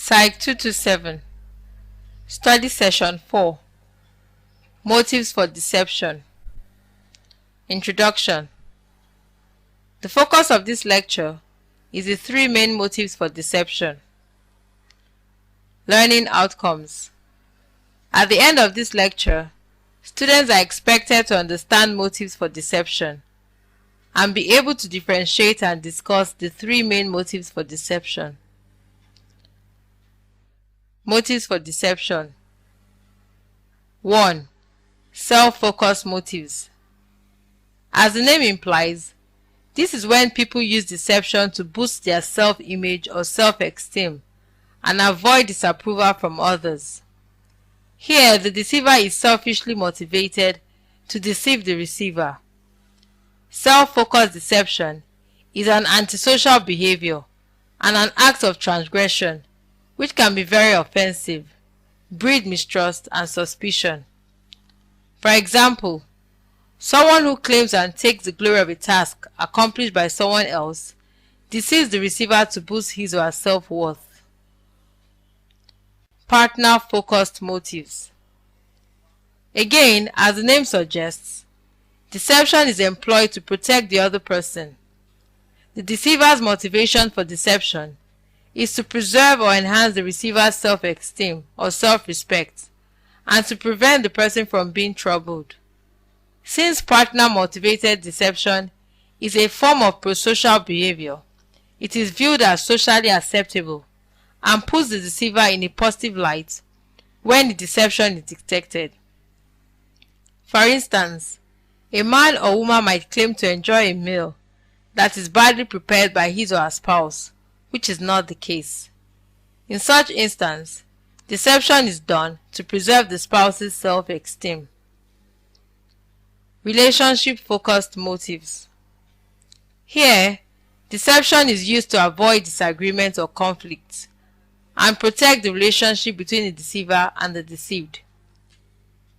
Psych 227 Study Session 4 Motives for Deception. Introduction. The focus of this lecture is the three main motives for deception. Learning outcomes. At the end of this lecture, students are expected to understand motives for deception and be able to differentiate and discuss the three main motives for deception. Motives for deception. 1. Self-focused motives. As the name implies, this is when people use deception to boost their self-image or self-esteem and avoid disapproval from others. Here, the deceiver is selfishly motivated to deceive the receiver. Self-focused deception is an antisocial behavior and an act of transgression which can be very offensive, breed mistrust and suspicion. For example, someone who claims and takes the glory of a task accomplished by someone else deceives the receiver to boost his or her self-worth. Partner-focused motives. Again, as the name suggests, deception is employed to protect the other person. The deceiver's motivation for deception is to preserve or enhance the receiver's self-esteem or self-respect and to prevent the person from being troubled. Since partner-motivated deception is a form of prosocial behavior, it is viewed as socially acceptable and puts the deceiver in a positive light when the deception is detected. For instance, a man or woman might claim to enjoy a meal that is badly prepared by his or her spouse, which is not the case. In such instance, deception is done to preserve the spouse's self-esteem. Relationship-focused motives. Here, deception is used to avoid disagreement or conflict and protect the relationship between the deceiver and the deceived.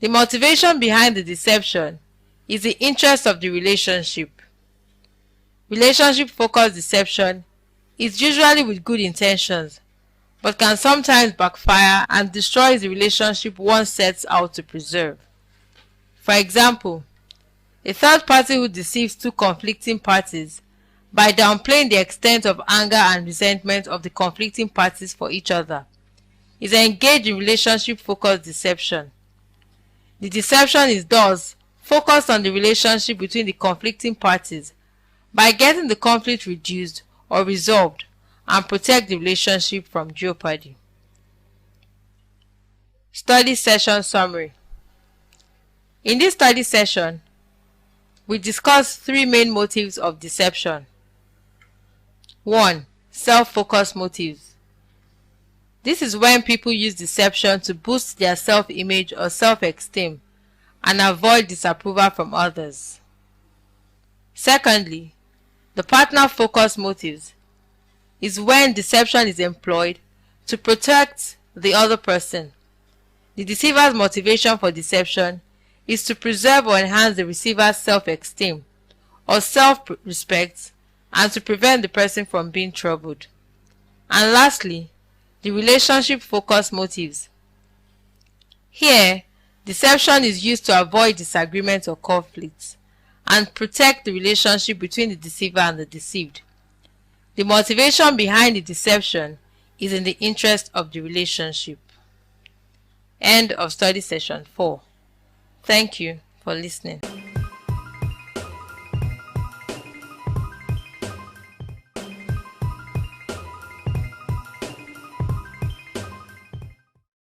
The motivation behind the deception is the interest of the relationship. Relationship-focused deception is usually with good intentions, but can sometimes backfire and destroy the relationship one sets out to preserve. For example, a third party who deceives two conflicting parties by downplaying the extent of anger and resentment of the conflicting parties for each other is engaged in relationship-focused deception. The deception is thus focused on the relationship between the conflicting parties by getting the conflict reduced or resolved and protect the relationship from jeopardy. Study session summary. In this study session, we discuss three main motives of deception. 1. Self-focused motives. This is when people use deception to boost their self-image or self-esteem and avoid disapproval from others. Secondly, the partner-focused motives is when deception is employed to protect the other person. The deceiver's motivation for deception is to preserve or enhance the receiver's self-esteem or self-respect and to prevent the person from being troubled. And lastly, the relationship-focused motives. Here, deception is used to avoid disagreements or conflicts and protect the relationship between the deceiver and the deceived. The motivation behind the deception is in the interest of the relationship. End of study session 4. Thank you for listening.